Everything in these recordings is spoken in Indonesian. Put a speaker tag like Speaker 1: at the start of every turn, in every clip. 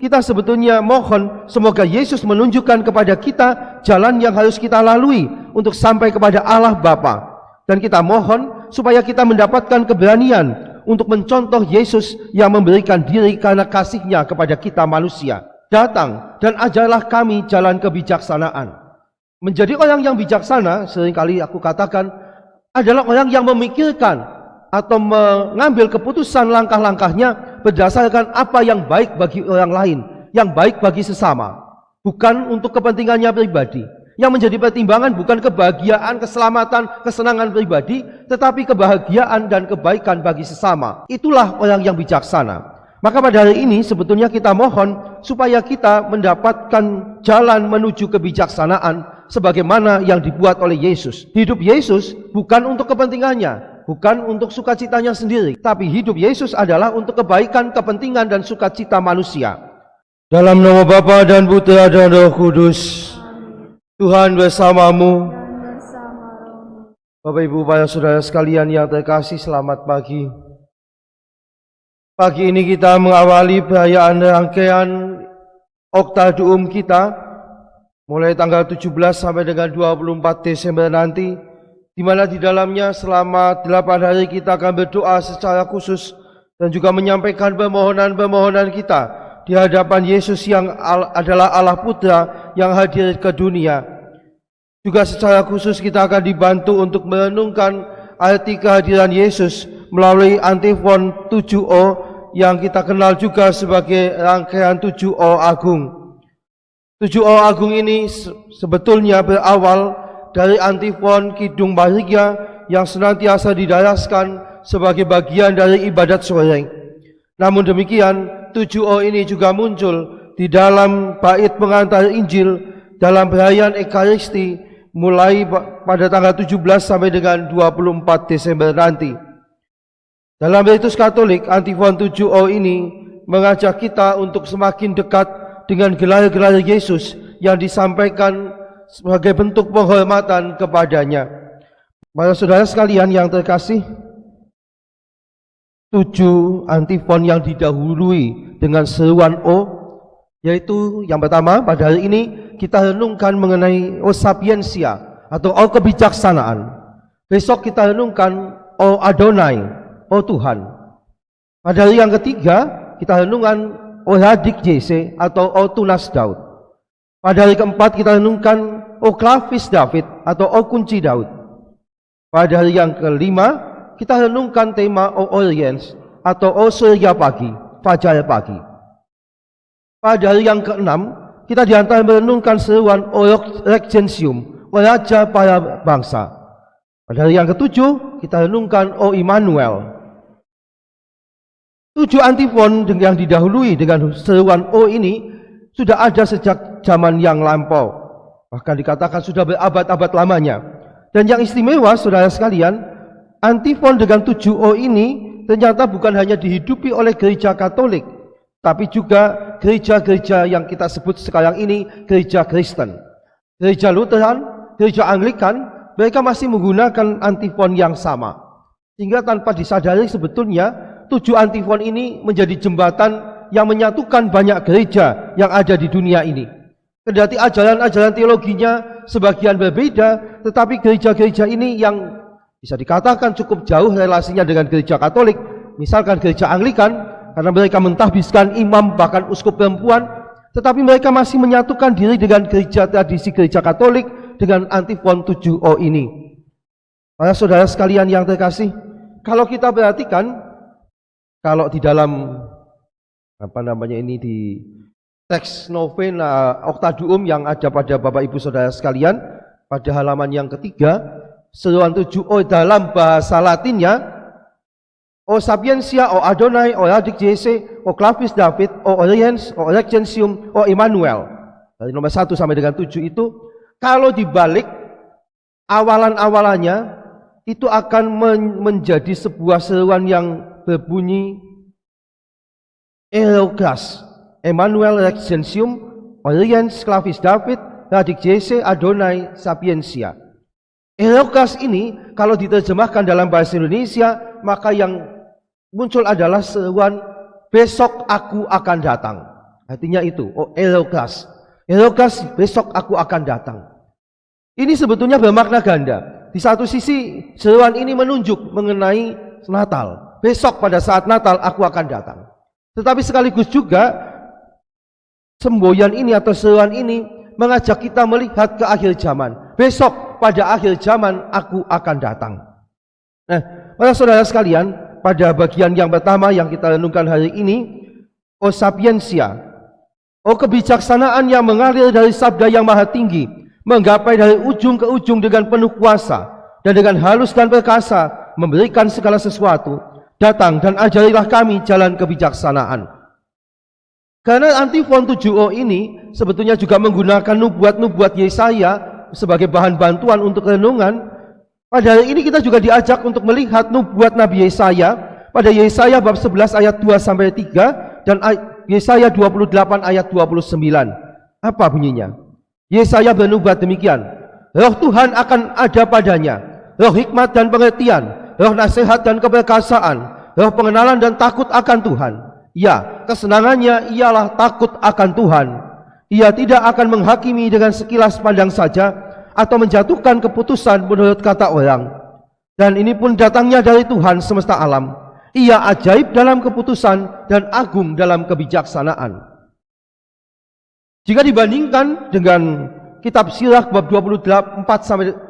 Speaker 1: Kita sebetulnya mohon semoga Yesus menunjukkan kepada kita jalan yang harus kita lalui untuk sampai kepada Allah Bapa. Dan kita mohon supaya kita mendapatkan keberanian untuk mencontoh Yesus yang memberikan diri karena kasih-Nya kepada kita manusia. Datang dan ajarlah kami jalan kebijaksanaan. Menjadi orang yang bijaksana, seringkali aku katakan, adalah orang yang memikirkan atau mengambil keputusan langkah-langkahnya berdasarkan apa yang baik bagi orang lain, yang baik bagi sesama, bukan untuk kepentingannya pribadi. Yang menjadi pertimbangan bukan kebahagiaan, keselamatan, kesenangan pribadi, tetapi kebahagiaan dan kebaikan bagi sesama. Itulah orang yang bijaksana. Maka pada hari ini sebetulnya kita mohon supaya kita mendapatkan jalan menuju kebijaksanaan sebagaimana yang dibuat oleh Yesus. Hidup Yesus bukan untuk kepentingannya, bukan untuk sukacitanya sendiri, tapi hidup Yesus adalah untuk kebaikan, kepentingan, dan sukacita manusia. Dalam nama Bapa dan Putra dan Roh Kudus. Tuhan bersamamu. Bapak Ibu para saudara sekalian yang terkasih, selamat pagi. Pagi ini kita mengawali perayaan rangkaian Oktaduum kita mulai tanggal 17 sampai dengan 24 Desember nanti, di mana di dalamnya selama 8 hari kita akan berdoa secara khusus dan juga menyampaikan permohonan-permohonan kita di hadapan Yesus yang adalah Allah Putra yang hadir ke dunia. Juga secara khusus kita akan dibantu untuk merenungkan arti kehadiran Yesus melalui antifon 7O yang kita kenal juga sebagai rangkaian 7O Agung. 7O Agung ini sebetulnya berawal dari antifon Kidung Maria yang senantiasa didaraskan sebagai bagian dari ibadat sore. Namun demikian, 7O ini juga muncul di dalam bait pengantar Injil dalam perayaan Ekaristi mulai pada tanggal 17 sampai dengan 24 Desember nanti. Dalam Ritus Katolik, antifon 7O ini mengajak kita untuk semakin dekat dengan gelar-gelar Yesus yang disampaikan sebagai bentuk penghormatan kepadanya. Para saudara sekalian yang terkasih, 7 antifon yang didahului dengan seruan O, yaitu yang pertama pada hari ini kita renungkan mengenai O Sapientia atau O kebijaksanaan. Besok kita renungkan O Adonai, O Tuhan. Pada hari yang ketiga kita renungkan O Radik Jese atau O Tunas Daud. Pada hari keempat kita renungkan O Klavis David atau O Kunci Daud. Pada hari yang kelima kita renungkan tema O Oriens atau O Surya Pagi, Fajar Pagi. Pada hari yang keenam kita diantar merenungkan seruan O Regensium, O Raja para Bangsa. Pada hari yang ketujuh kita renungkan O Immanuel. 7 antifon yang didahului dengan seruan O ini sudah ada sejak zaman yang lampau, bahkan dikatakan sudah berabad-abad lamanya. Dan yang istimewa saudara sekalian, antifon dengan 7O ini ternyata bukan hanya dihidupi oleh gereja Katolik, tapi juga gereja-gereja yang kita sebut sekarang ini gereja Kristen. Gereja Lutheran, gereja Anglikan, mereka masih menggunakan antifon yang sama. Sehingga tanpa disadari sebetulnya 7 antifon ini menjadi jembatan yang menyatukan banyak gereja yang ada di dunia ini. Kendati ajaran-ajaran teologinya sebagian berbeda, tetapi gereja-gereja ini yang bisa dikatakan cukup jauh relasinya dengan gereja Katolik, misalkan gereja Anglikan, karena mereka mentahbiskan imam bahkan uskup perempuan, tetapi mereka masih menyatukan diri dengan gereja tradisi gereja Katolik dengan antifon 7O ini. Para saudara sekalian yang terkasih, kalau kita perhatikan, kalau di dalam di teks novena Oktaduum yang ada pada Bapak Ibu Saudara sekalian, pada halaman yang ketiga, seruan 7O dalam bahasa Latinnya, O Sapientia, O Adonai, O Radik Jese, O Klavis David, O Oriens, O Regensium, O Immanuel. Dari nomor 1 sampai dengan 7 itu, kalau dibalik awalan-awalannya, itu akan menjadi sebuah seruan yang berbunyi Elokas, Emmanuel Regensium, Oriens, Klavis David, Radik Jese, Adonai, Sapientia. Elokas ini kalau diterjemahkan dalam bahasa Indonesia, maka yang muncul adalah seruan besok aku akan datang. Artinya itu, elokas. Elokas, besok aku akan datang. Ini sebetulnya bermakna ganda. Di satu sisi, seruan ini menunjuk mengenai Natal. Besok pada saat Natal aku akan datang. Tetapi sekaligus juga semboyan ini atau seruan ini mengajak kita melihat ke akhir zaman. Besok pada akhir zaman aku akan datang. Nah, para saudara sekalian, pada bagian yang pertama yang kita renungkan hari ini, sapiensia, kebijaksanaan yang mengalir dari sabda yang maha tinggi, menggapai dari ujung ke ujung dengan penuh kuasa, dan dengan halus dan perkasa memberikan segala sesuatu. Datang dan ajarilah kami jalan kebijaksanaan. Karena antifon 7o ini sebetulnya juga menggunakan nubuat-nubuat Yesaya sebagai bahan bantuan untuk renungan. Pada hari ini kita juga diajak untuk melihat nubuat Nabi Yesaya pada Yesaya bab 11 ayat 2-3 dan Yesaya 28 ayat 29. Apa bunyinya? Yesaya bernubuat demikian. Roh Tuhan akan ada padanya, roh hikmat dan pengertian, roh nasihat dan keperkasaan, roh pengenalan dan takut akan Tuhan. Ya, kesenangannya ialah takut akan Tuhan. Ia tidak akan menghakimi dengan sekilas pandang saja, atau menjatuhkan keputusan menurut kata orang. Dan ini pun datangnya dari Tuhan semesta alam. Ia ajaib dalam keputusan dan agung dalam kebijaksanaan. Jika dibandingkan dengan kitab Sirach bab 24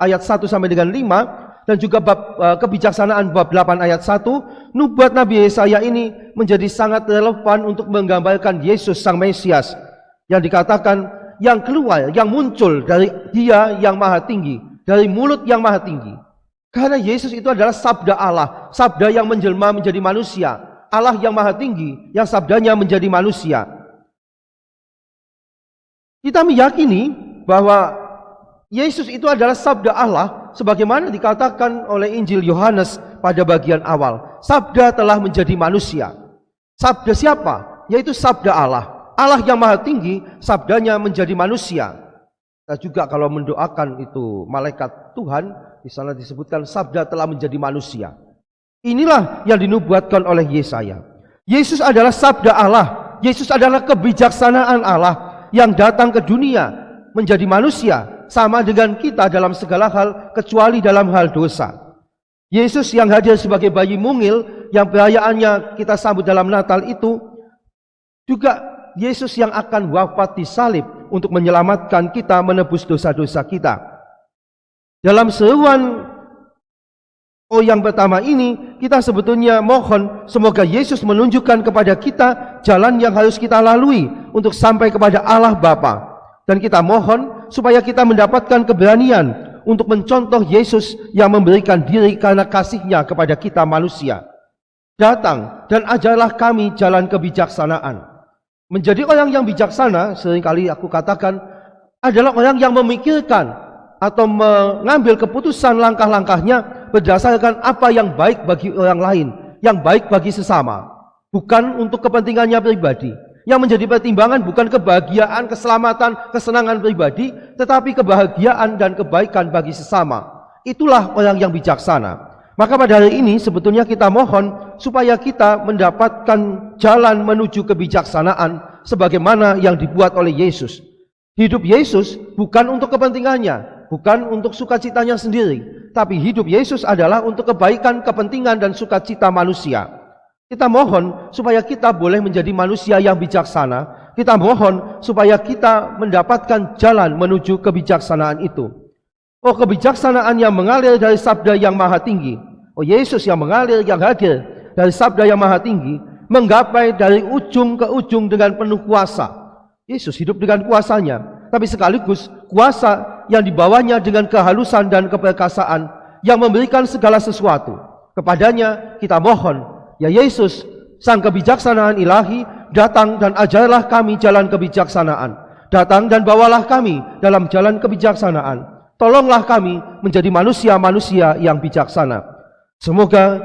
Speaker 1: ayat 1 sampai dengan 5 dan juga bab kebijaksanaan bab 8 ayat 1, nubuat Nabi Yesaya ini menjadi sangat relevan untuk menggambarkan Yesus sang Mesias yang dikatakan yang keluar, yang muncul dari Dia yang maha tinggi, dari mulut yang maha tinggi. Karena Yesus itu adalah sabda Allah, sabda yang menjelma menjadi manusia, Allah yang maha tinggi, yang sabdanya menjadi manusia. Kita meyakini bahwa Yesus itu adalah sabda Allah, sebagaimana dikatakan oleh Injil Yohanes pada bagian awal. Sabda telah menjadi manusia. Sabda siapa? Yaitu sabda Allah. Allah yang maha tinggi, sabdanya menjadi manusia. Kita juga kalau mendoakan itu malaikat Tuhan, di sana disebutkan sabda telah menjadi manusia. Inilah yang dinubuatkan oleh Yesaya. Yesus adalah sabda Allah. Yesus adalah kebijaksanaan Allah yang datang ke dunia menjadi manusia, sama dengan kita dalam segala hal kecuali dalam hal dosa. Yesus yang hadir sebagai bayi mungil yang perayaannya kita sambut dalam Natal itu juga Yesus yang akan wafat di salib untuk menyelamatkan kita, menebus dosa-dosa kita. Dalam seruan yang pertama ini, kita sebetulnya mohon semoga Yesus menunjukkan kepada kita jalan yang harus kita lalui untuk sampai kepada Allah Bapa. Dan kita mohon supaya kita mendapatkan keberanian untuk mencontoh Yesus yang memberikan diri karena kasih-Nya kepada kita manusia. Datang dan ajarlah kami jalan kebijaksanaan. Menjadi orang yang bijaksana, seringkali aku katakan, adalah orang yang memikirkan atau mengambil keputusan langkah-langkahnya berdasarkan apa yang baik bagi orang lain, yang baik bagi sesama, bukan untuk kepentingannya pribadi. Yang menjadi pertimbangan bukan kebahagiaan, keselamatan, kesenangan pribadi, tetapi kebahagiaan dan kebaikan bagi sesama. Itulah orang yang bijaksana. Maka pada hari ini sebetulnya kita mohon supaya kita mendapatkan jalan menuju kebijaksanaan sebagaimana yang dibuat oleh Yesus. Hidup Yesus bukan untuk kepentingannya, bukan untuk sukacitanya sendiri, tapi hidup Yesus adalah untuk kebaikan, kepentingan dan sukacita manusia. Kita mohon supaya kita boleh menjadi manusia yang bijaksana. Kita mohon supaya kita mendapatkan jalan menuju kebijaksanaan itu. Kebijaksanaan yang mengalir dari sabda yang maha tinggi. Yesus yang mengalir, yang hadir dari sabda yang maha tinggi, menggapai dari ujung ke ujung dengan penuh kuasa. Yesus hidup dengan kuasanya, tapi sekaligus kuasa yang dibawanya dengan kehalusan dan keperkasaan yang memberikan segala sesuatu. Kepadanya kita mohon, ya Yesus, sang kebijaksanaan ilahi, datang dan ajarlah kami jalan kebijaksanaan. Datang dan bawalah kami dalam jalan kebijaksanaan. Tolonglah kami menjadi manusia-manusia yang bijaksana. Semoga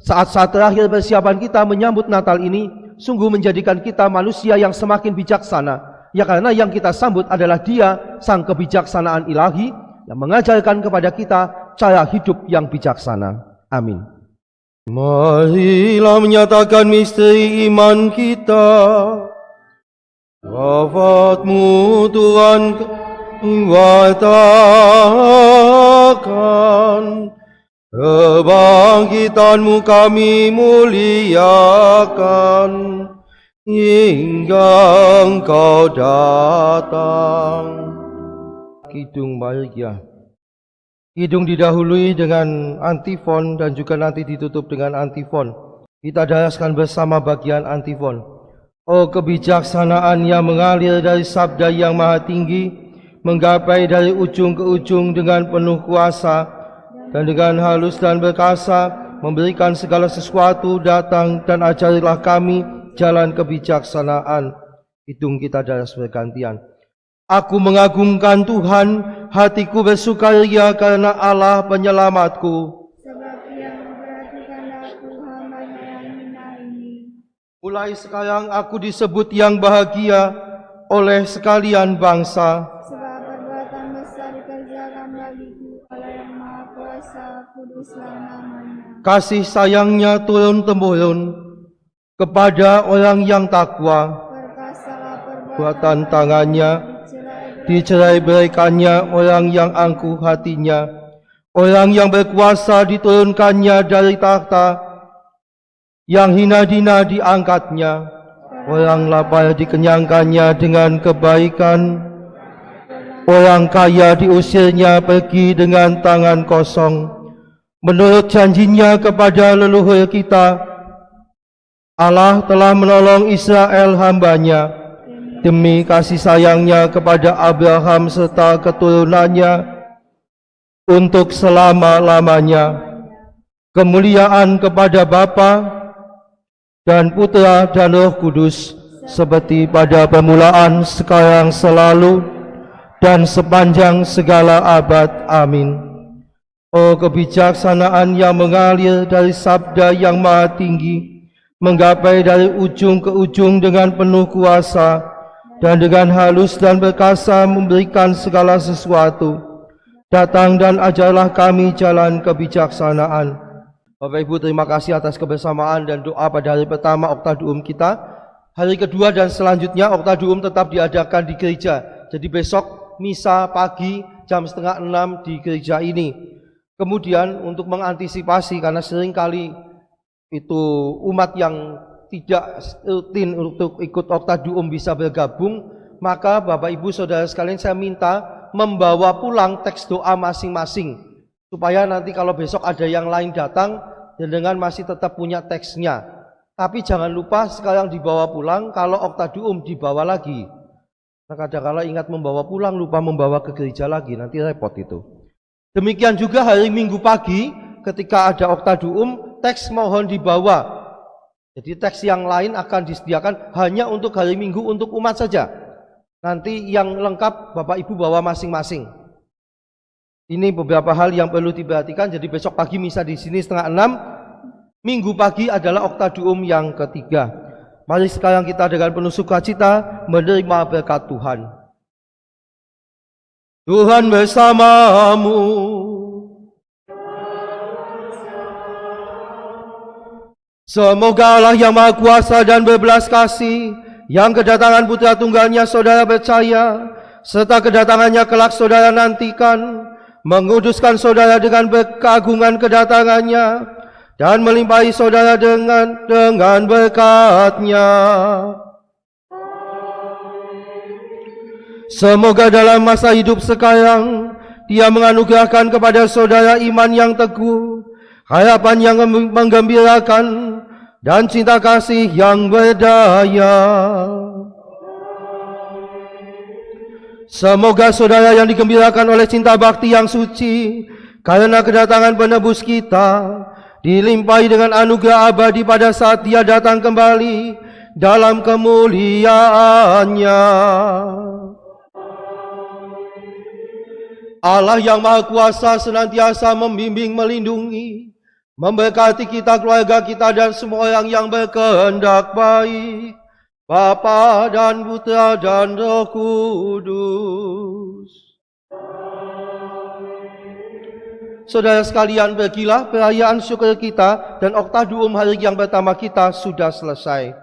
Speaker 1: saat-saat terakhir persiapan kita menyambut Natal ini sungguh menjadikan kita manusia yang semakin bijaksana. Ya karena yang kita sambut adalah Dia, sang kebijaksanaan ilahi, yang mengajarkan kepada kita cara hidup yang bijaksana. Amin. Marilah menyatakan misteri iman kita. Wafat-Mu Tuhan nyatakan, kebangkitan-Mu kami muliakan, hingga Engkau datang. Kidung bahagia. Kidung didahului dengan antifon dan juga nanti ditutup dengan antifon. Kita daraskan bersama bagian antifon. Oh kebijaksanaan yang mengalir dari sabda yang maha tinggi, menggapai dari ujung ke ujung dengan penuh kuasa, dan dengan halus dan berkasa, memberikan segala sesuatu datang dan ajarilah kami jalan kebijaksanaan. Hitung kita daras bergantian. Aku mengagungkan Tuhan, hatiku bersukaria karena Allah penyelamatku.
Speaker 2: Sebab Ia memperhatikan aku, hamba-Nya yang hina ini.
Speaker 1: Mulai sekarang aku disebut yang bahagia oleh sekalian bangsa.
Speaker 2: Sebab perbuatan besar dikerjakan bagiku oleh Yang Maha Kuasa, kuduslah namanya.
Speaker 1: Kasih sayangnya turun-temurun kepada orang yang takwa.
Speaker 2: Perkasalah
Speaker 1: Perbuatan tangannya, dicerai-beraikannya orang yang angkuh hatinya. Orang yang berkuasa diturunkannya dari takhta, yang hina-dina diangkatnya. Orang lapar dikenyangkannya dengan kebaikan. Orang kaya diusirnya pergi dengan tangan kosong. Menurut janjinya kepada leluhur kita, Allah telah menolong Israel hamba-Nya. Demi kasih sayangnya kepada Abraham serta keturunannya untuk selama-lamanya. Kemuliaan kepada Bapa dan Putra dan Roh Kudus, seperti pada permulaan, sekarang, selalu, dan sepanjang segala abad. Amin. Oh kebijaksanaan yang mengalir dari sabda yang maha tinggi, menggapai dari ujung ke ujung dengan penuh kuasa, dan dengan halus dan berkasa memberikan segala sesuatu. Datang dan ajarlah kami jalan kebijaksanaan. Bapak Ibu, terima kasih atas kebersamaan dan doa pada hari pertama Oktaduum kita. Hari kedua dan selanjutnya Oktaduum tetap diadakan di gereja. Jadi besok misa pagi jam 5:30 di gereja ini. Kemudian untuk mengantisipasi, karena seringkali itu umat yang tidak rutin untuk ikut Oktaduum bisa bergabung, maka Bapak Ibu Saudara sekalian saya minta membawa pulang teks doa masing-masing, supaya nanti kalau besok ada yang lain datang, dengan masih tetap punya teksnya. Tapi jangan lupa sekarang dibawa pulang, kalau Oktaduum dibawa lagi. Nah, kadang-kala ingat membawa pulang, lupa membawa ke gereja lagi, nanti repot itu. Demikian juga hari Minggu pagi ketika ada Oktaduum, teks mohon dibawa. Jadi teks yang lain akan disediakan hanya untuk hari Minggu untuk umat saja. Nanti yang lengkap Bapak Ibu bawa masing-masing. Ini beberapa hal yang perlu diperhatikan. Jadi besok pagi misa di sini 5:30. Minggu pagi adalah Oktaduum yang ketiga. Mari sekarang kita dengan penuh sukacita menerima berkat Tuhan. Tuhan bersamamu. Semoga Allah yang Maha Kuasa dan berbelas kasih, yang kedatangan Putra Tunggalnya saudara percaya, serta kedatangannya kelak saudara nantikan, menguduskan saudara dengan keagungan kedatangannya, dan melimpahi saudara dengan berkat-Nya. Semoga dalam masa hidup sekarang, Dia menganugerahkan kepada saudara iman yang teguh, harapan yang menggembirakan, dan cinta kasih yang berdaya. Semoga saudara yang digembirakan oleh cinta bakti yang suci karena kedatangan penebus kita, dilimpahi dengan anugerah abadi pada saat Dia datang kembali dalam kemuliaan-Nya. Allah yang Maha Kuasa senantiasa membimbing, melindungi, memberkati kita, keluarga kita, dan semua orang yang berkehendak baik, Bapa dan Putra dan Roh Kudus. Saudara sekalian, pergilah, perayaan syukur kita dan Oktaduum hari yang pertama kita sudah selesai.